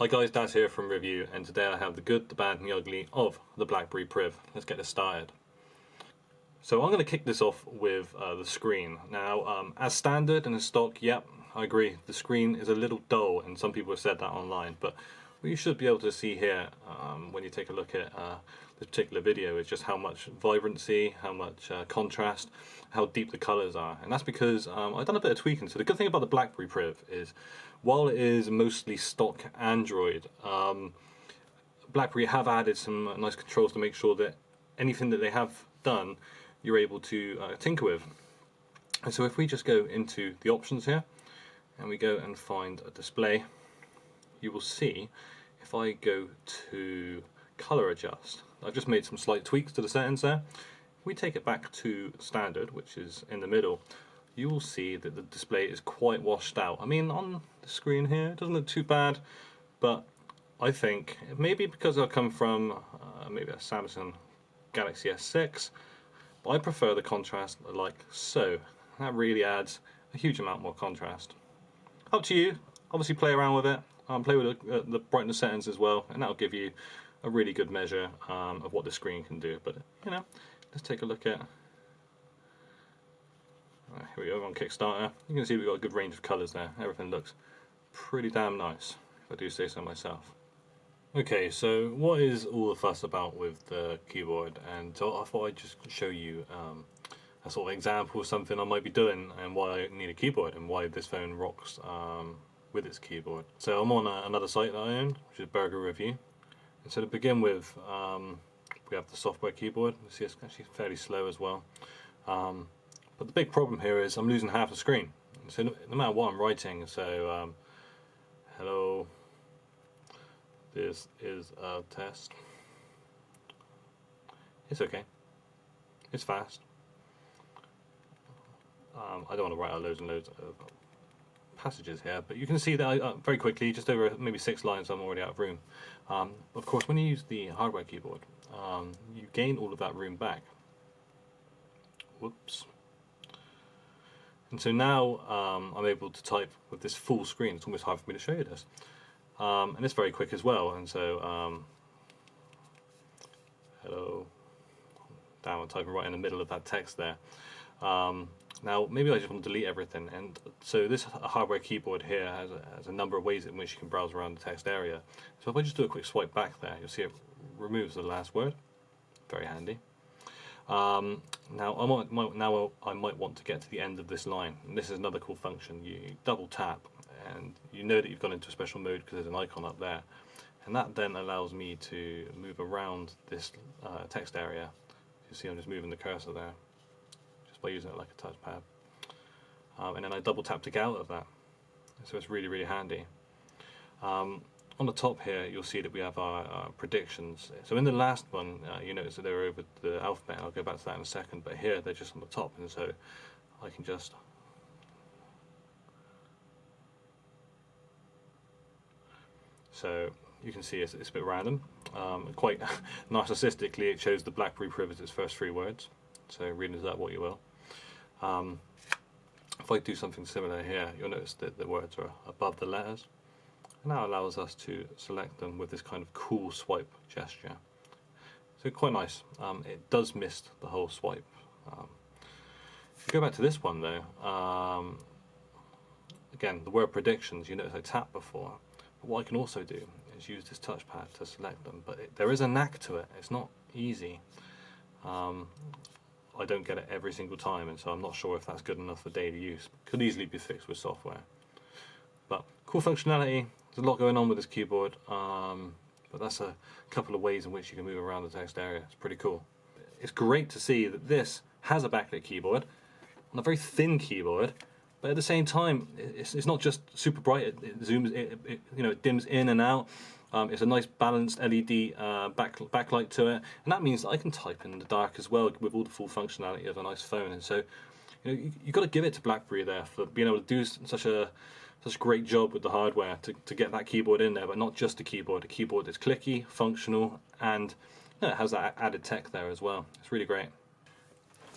Hi guys, Daz here from Review, and today I have the good, the bad and the ugly of the Blackberry Priv. Let's get this started. So I'm going to kick this off with the screen. Now, as standard and as stock, yep, I agree, the screen is a little dull, and some people have said that online, but what you should be able to see here when you take a look at this particular video is just how much vibrancy, how much contrast, how deep the colours are. And that's because I've done a bit of tweaking. So the good thing about the Blackberry Priv is, while it is mostly stock Android, BlackBerry have added some nice controls to make sure that anything that they have done you're able to tinker with. And so if we just go into the options here and we go and find a display, you will see if I go to color adjust, I've just made some slight tweaks to the settings there. If we take it back to standard, which is in the middle, you will see that the display is quite washed out. I mean, on the screen here it doesn't look too bad, but I think maybe because I come from maybe a Samsung Galaxy S6, but I prefer the contrast like so. That really adds a huge amount more contrast. Up to you. Obviously play around with it, play with the brightness settings as well, and that'll give you a really good measure of what the screen can do. But you know, let's take a look at, here we go on Kickstarter. You can see we've got a good range of colours there. Everything looks pretty damn nice, if I do say so myself. Okay, so what is all the fuss about with the keyboard? And so I thought I'd just show you a sort of example of something I might be doing and why I need a keyboard and why this phone rocks with its keyboard. So I'm on another site that I own, which is Burger Review. And so to begin with, we have the software keyboard. You see it's actually fairly slow as well. But the big problem here is I'm losing half the screen. So no matter what I'm writing, so hello, this is a test. It's okay. It's fast. I don't want to write out loads and loads of passages here, but you can see that I, very quickly, just over maybe 6 lines, I'm already out of room. Of course, when you use the hardware keyboard, you gain all of that room back. Whoops. And so now I'm able to type with this full screen. It's almost hard for me to show you this. And it's very quick as well. And so, hello, damn, I'm typing right in the middle of that text there. Now, maybe I just want to delete everything, and so this hardware keyboard here has a number of ways in which you can browse around the text area. So if I just do a quick swipe back there, you'll see it removes the last word. Very handy. Now I might want to get to the end of this line, and this is another cool function. You double tap, and you know that you've gone into a special mode because there's an icon up there, and that then allows me to move around this text area. You see I'm just moving the cursor there, by using it like a touchpad, and then I double tap to get out of that, so it's really, really handy. On the top here you'll see that we have our predictions. So in the last one you notice that they were over the alphabet, I'll go back to that in a second, but here they're just on the top, and so I can just you can see it's a bit random. Quite narcissistically it shows the Blackberry Priv as its first 3 words, so read into that what you will. If I do something similar here, you'll notice that the words are above the letters, and that allows us to select them with this kind of cool swipe gesture. So quite nice. It does miss the whole swipe. If you go back to this one though, again, the word predictions, you notice I tapped before, but what I can also do is use this touchpad to select them, but there is a knack to it. It's not easy. I don't get it every single time, and so I'm not sure if that's good enough for daily use. Could easily be fixed with software. But cool functionality. There's a lot going on with this keyboard, but that's a couple of ways in which you can move around the text area. It's pretty cool. It's great to see that this has a backlit keyboard on a very thin keyboard, but at the same time, it's not just super bright. It zooms, it dims in and out. It's a nice balanced LED backlight to it, and that means that I can type in the dark as well with all the full functionality of a nice phone. And so, you've got to give it to BlackBerry there for being able to do such a great job with the hardware to get that keyboard in there, but not just a keyboard that's clicky, functional, and it has that added tech there as well. It's really great.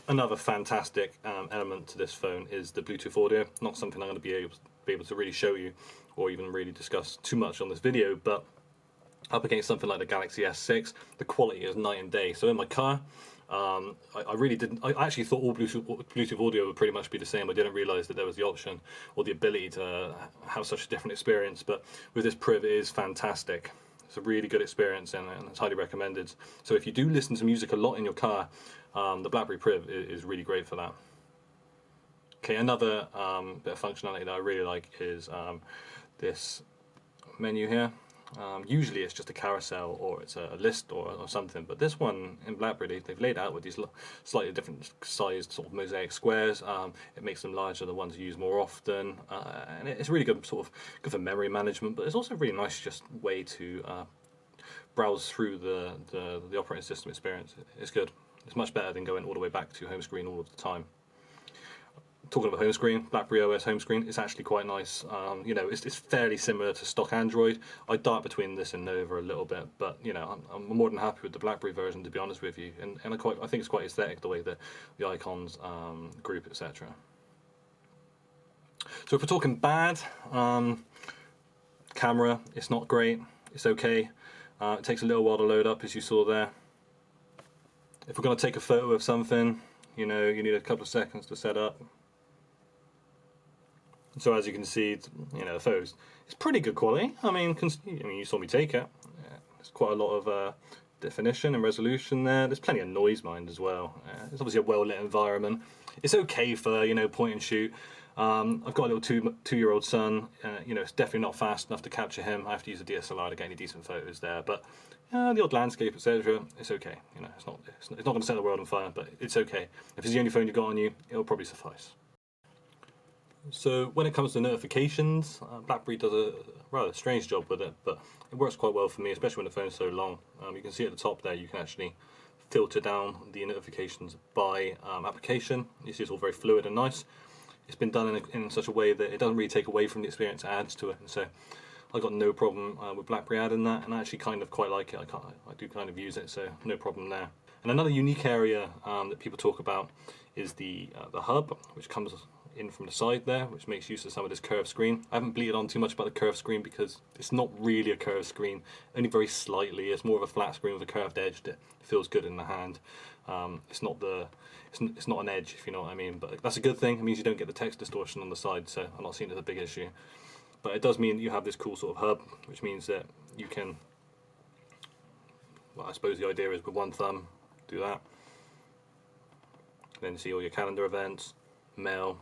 Another fantastic element to this phone is the Bluetooth audio. Not something I'm going to be able to really show you or even really discuss too much on this video, but up against something like the Galaxy S6, the quality is night and day. So in my car, I really didn't. I actually thought all Bluetooth audio would pretty much be the same. I didn't realise that there was the option or the ability to have such a different experience. But with this Priv, it is fantastic. It's a really good experience, and it's highly recommended. So if you do listen to music a lot in your car, the BlackBerry Priv is really great for that. Okay, another bit of functionality that I really like is this menu here. Usually it's just a carousel or it's a list or something, but this one in BlackBerry they've laid out with these slightly different sized sort of mosaic squares. It makes them larger, the ones you use more often, and it's really good, sort of good for memory management, but it's also a really nice just way to browse through the operating system experience. It's good. It's much better than going all the way back to home screen all of the time. Talking about home screen, BlackBerry OS home screen, it's actually quite nice. You know, it's fairly similar to stock Android. I dart between this and Nova a little bit, but you know, I'm more than happy with the BlackBerry version, to be honest with you. And I think it's quite aesthetic the way the icons group, etc. So if we're talking bad, camera, it's not great. It's okay. It takes a little while to load up, as you saw there. If we're going to take a photo of something, you know, you need a couple of seconds to set up. So as you can see, you know, the photos, it's pretty good quality. I mean, you saw me take it. There's quite a lot of definition and resolution there. There's plenty of noise, mind, as well. It's obviously a well-lit environment. It's okay for, you know, point and shoot. I've got a little two-year-old son. You know, it's definitely not fast enough to capture him. I have to use a DSLR to get any decent photos there. But the odd landscape, etc., it's okay. You know, it's not going to set the world on fire, but it's okay. If it's the only phone you've got on you, it'll probably suffice. So when it comes to notifications, BlackBerry does a rather strange job with it, but it works quite well for me, especially when the phone's so long. You can see at the top there, you can actually filter down the notifications by application. You see it's all very fluid and nice. It's been done in such a way that it doesn't really take away from the experience, it adds to it. And so I got no problem with BlackBerry adding that, and I actually kind of quite like it. I do kind of use it, so no problem there. And another unique area that people talk about is the hub, which comes in from the side there, which makes use of some of this curved screen. I haven't bleated on too much about the curved screen because it's not really a curved screen, only very slightly. It's more of a flat screen with a curved edge that feels good in the hand. It's not an edge, if you know what I mean, but that's a good thing. It means you don't get the text distortion on the side, so I'm not seeing it as a big issue. But it does mean that you have this cool sort of hub, which means that you can, well, I suppose the idea is with one thumb, do that. Then see all your calendar events, mail,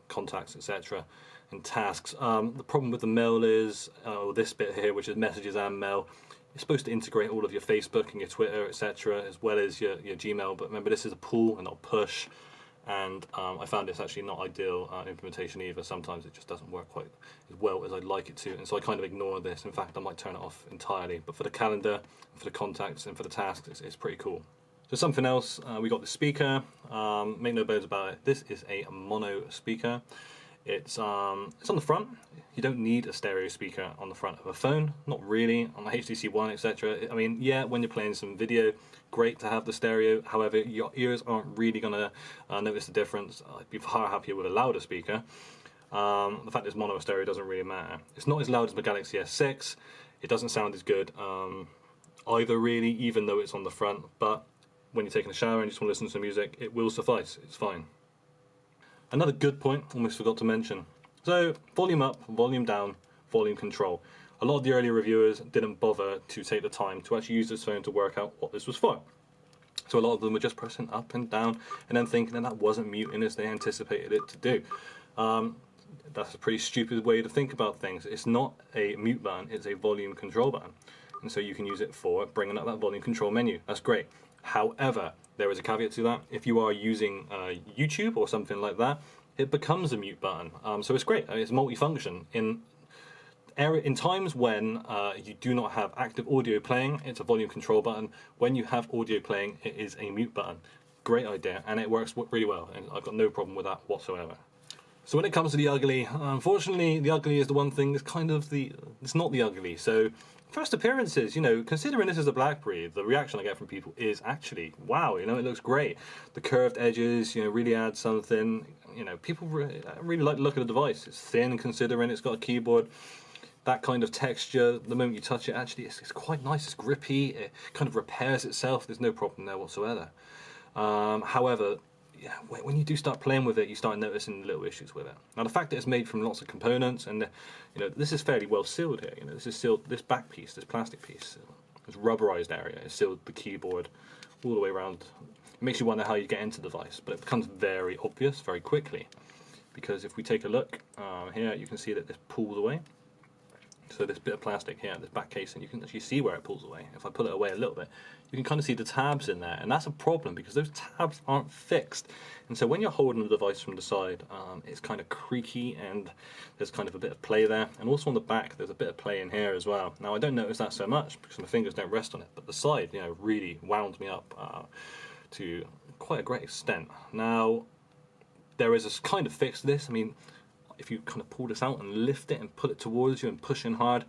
contacts, etc., and tasks. The problem with the mail is, this bit here, which is messages and mail, you're supposed to integrate all of your Facebook and your Twitter, etc., as well as your Gmail, but remember this is a pull and not a push, and I found it's actually not ideal implementation either. Sometimes it just doesn't work quite as well as I'd like it to, and so I kind of ignore this. In fact, I might turn it off entirely, but for the calendar, for the contacts, and for the tasks, it's pretty cool. So something else, we got the speaker. Make no bones about it, this is a mono speaker. It's on the front. You don't need a stereo speaker on the front of a phone, not really, on the HTC One, etc. I mean, yeah, when you're playing some video, great to have the stereo. However, your ears aren't really going to notice the difference. I'd be far happier with a louder speaker. The fact it's mono or stereo doesn't really matter. It's not as loud as the Galaxy S6. It doesn't sound as good either, really, even though it's on the front. But when you're taking a shower and you just want to listen to some music, it will suffice. It's fine. Another good point, almost forgot to mention. So, volume up, volume down, volume control. A lot of the earlier reviewers didn't bother to take the time to actually use this phone to work out what this was for. So a lot of them were just pressing up and down and then thinking that wasn't muting as they anticipated it to do. That's a pretty stupid way to think about things. It's not a mute button, it's a volume control button. And so you can use it for bringing up that volume control menu. That's great. However, there is a caveat to that. If you are using YouTube or something like that, it becomes a mute button. So it's great. It's multifunction. In times when you do not have active audio playing, it's a volume control button. When you have audio playing, it is a mute button. Great idea, and it works really well, and I've got no problem with that whatsoever. So when it comes to the ugly, unfortunately, the ugly is the one thing that's kind of it's not the ugly. So first appearances, you know, considering this is a BlackBerry, the reaction I get from people is actually, wow, you know, it looks great. The curved edges, you know, really add something. you know, people really like the look of the device. It's thin considering it's got a keyboard. That kind of texture, the moment you touch it, actually, it's quite nice. It's grippy. It kind of repairs itself. There's no problem there whatsoever. However, yeah, when you do start playing with it, you start noticing little issues with it. Now, the fact that it's made from lots of components, and you know, this is fairly well sealed here. You know, this is sealed. This back piece, this plastic piece, this rubberized area, is sealed the keyboard all the way around. It makes you wonder how you get into the device, but it becomes very obvious very quickly, because if we take a look here, you can see that this pulls away. So this bit of plastic here, this back casing, you can actually see where it pulls away. If I pull it away a little bit, you can kind of see the tabs in there, and that's a problem because those tabs aren't fixed. And so when you're holding the device from the side, it's kind of creaky, and there's kind of a bit of play there. And also on the back, there's a bit of play in here as well. Now I don't notice that so much because my fingers don't rest on it, but the side, you know, really wound me up to quite a great extent. Now there is a kind of fix to this. I mean, if you kind of pull this out and lift it and pull it towards you and push in hard,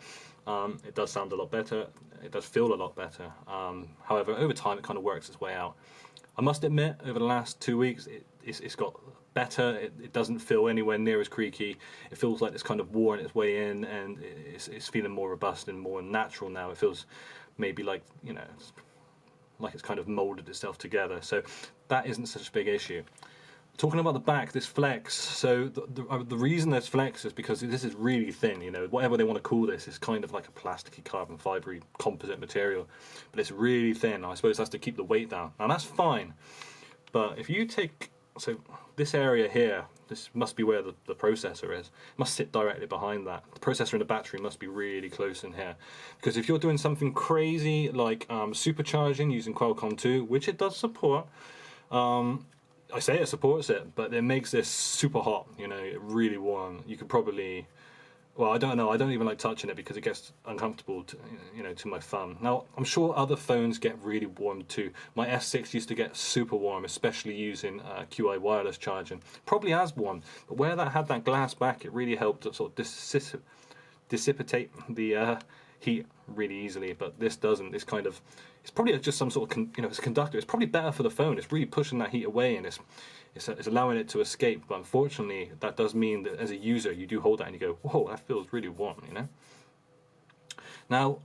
it does sound a lot better. It does feel a lot better. However, over time it kind of works its way out. I must admit, over the last 2 weeks, it's got better. It doesn't feel anywhere near as creaky. It feels like it's kind of worn its way in, and it's feeling more robust and more natural now. It feels maybe like, you know, like it's kind of molded itself together. So that isn't such a big issue. Talking about the back, this flex, so the reason there's flex is because this is really thin, you know, whatever they want to call this, is kind of like a plasticky carbon fibery composite material, but it's really thin. I suppose that's to keep the weight down. Now that's fine, but if you take, so this area here, this must be where the processor is. It must sit directly behind that. The processor and the battery must be really close in here, because if you're doing something crazy like supercharging using Qualcomm 2, which it does support, I say it supports it, but it makes this super hot, you know, really warm. You could probably, well, I don't know, I don't even like touching it because it gets uncomfortable, to, you know, to my thumb. Now, I'm sure other phones get really warm too. My S6 used to get super warm, especially using QI wireless charging. Probably as warm, but where that had that glass back, it really helped to sort of dissipate the heat really easily, but this doesn't. This kind of, it's probably just some sort of you know, it's a conductor. It's probably better for the phone. It's really pushing that heat away, and it's allowing it to escape. But unfortunately, that does mean that as a user, you do hold that and you go, whoa, that feels really warm, you know. Now,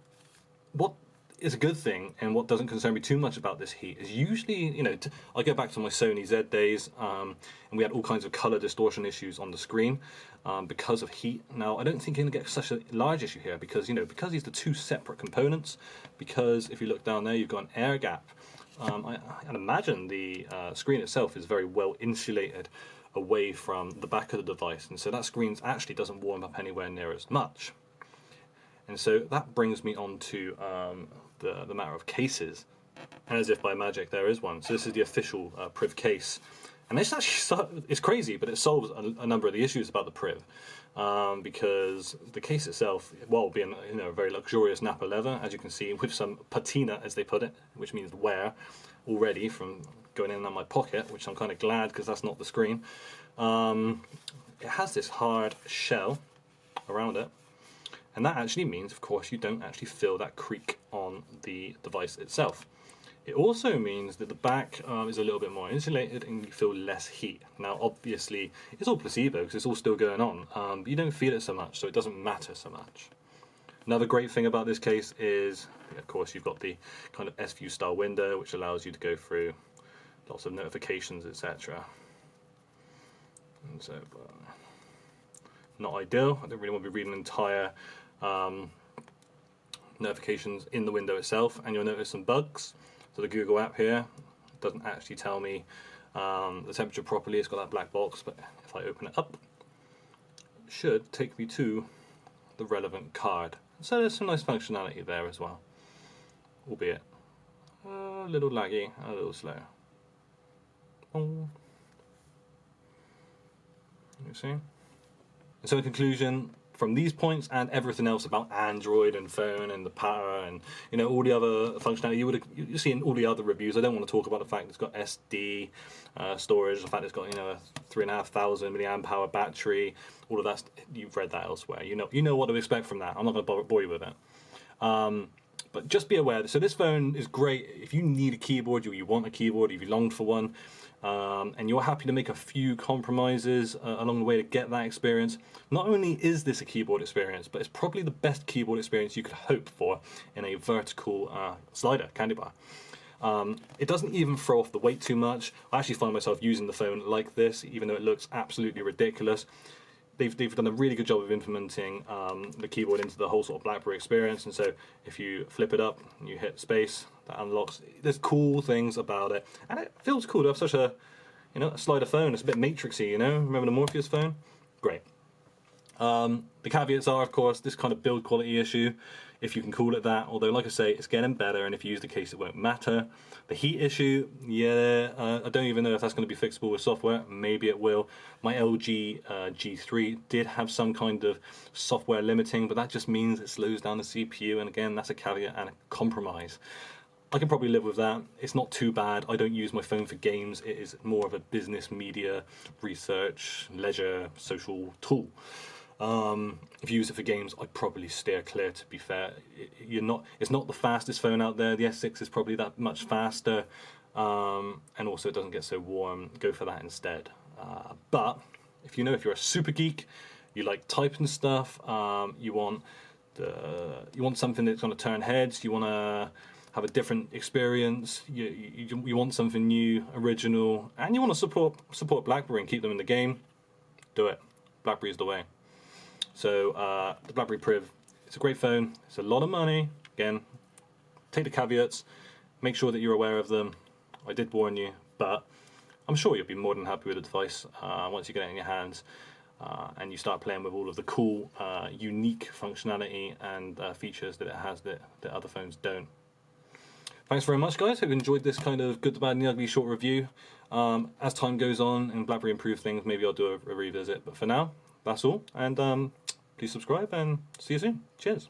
what is a good thing, and what doesn't concern me too much about this heat, is usually, you know, I go back to my Sony Z days, and we had all kinds of color distortion issues on the screen because of heat. Now, I don't think you're going to get such a large issue here because, you know, because these are two separate components, because if you look down there, you've got an air gap. I'd imagine the screen itself is very well insulated away from the back of the device, and so that screen actually doesn't warm up anywhere near as much. And so that brings me on to the matter of cases. And as if by magic, there is one. So this is the official Priv case. And it's actually, it's crazy, but it solves a number of the issues about the Priv. Because the case itself, while being, you know, very luxurious Napa leather, as you can see, with some patina, as they put it, which means wear, already from going in my pocket, which I'm kind of glad because that's not the screen. It has this hard shell around it. And that actually means, of course, you don't actually feel that creak on the device itself. It also means that the back is a little bit more insulated and you feel less heat. Now, obviously, it's all placebo because it's all still going on, but you don't feel it so much, so it doesn't matter so much. Another great thing about this case is, of course, you've got the kind of S-View style window, which allows you to go through lots of notifications, etc. And so, not ideal. I don't really want to be reading entire notifications in the window itself, and you'll notice some bugs. So the Google app here doesn't actually tell me the temperature properly. It's got that black box, but if I open it up, it should take me to the relevant card. So there's some nice functionality there as well, albeit a little laggy, a little slow. You see? And so in conclusion, from these points and everything else about Android and phone and the power and, you know, all the other functionality you see in all the other reviews, I don't want to talk about the fact it's got SD storage, the fact it's got, you know, a 3,500 milliamp hour battery, all of that. You've read that elsewhere. You know what to expect from that. I'm not going to bore you with it. But just be aware. So this phone is great if you need a keyboard, you want a keyboard, if you longed for one. and you're happy to make a few compromises along the way to get that experience, not only is this a keyboard experience, but it's probably the best keyboard experience you could hope for in a vertical slider candy bar. It doesn't even throw off the weight too much. I actually find myself using the phone like this, even though it looks absolutely ridiculous. They've done a really good job of implementing the keyboard into the whole sort of BlackBerry experience, and so if you flip it up, you hit space, that unlocks. There's cool things about it, and it feels cool to have such a, you know, a slider phone. It's a bit matrixy, you know. Remember the Morpheus phone? Great. The caveats are, of course, this kind of build quality issue, if you can call it that, although like I say, it's getting better, and if you use the case it won't matter. The heat issue, yeah, I don't even know if that's going to be fixable with software. Maybe it will. My LG G3 did have some kind of software limiting, but that just means it slows down the CPU, and again, that's a caveat and a compromise. I can probably live with that. It's not too bad. I don't use my phone for games. It is more of a business, media, research, leisure, social tool. If you use it for games, I'd probably steer clear, to be fair. It's not the fastest phone out there. The S6 is probably that much faster, and also it doesn't get so warm. Go for that instead. But if you're a super geek, you like typing stuff, you want something that's going to turn heads, you want to have a different experience, you want something new, original, and you want to support BlackBerry and keep them in the game, do it. BlackBerry's the way. So the BlackBerry Priv, it's a great phone. It's a lot of money. Again, take the caveats. Make sure that you're aware of them. I did warn you, but I'm sure you'll be more than happy with the device once you get it in your hands and you start playing with all of the cool, unique functionality and features that it has that other phones don't. Thanks very much, guys. Hope you enjoyed this kind of good, the bad, and the ugly short review. As time goes on and BlackBerry improves things, maybe I'll do a revisit. But for now, that's all. And please subscribe and see you soon. Cheers.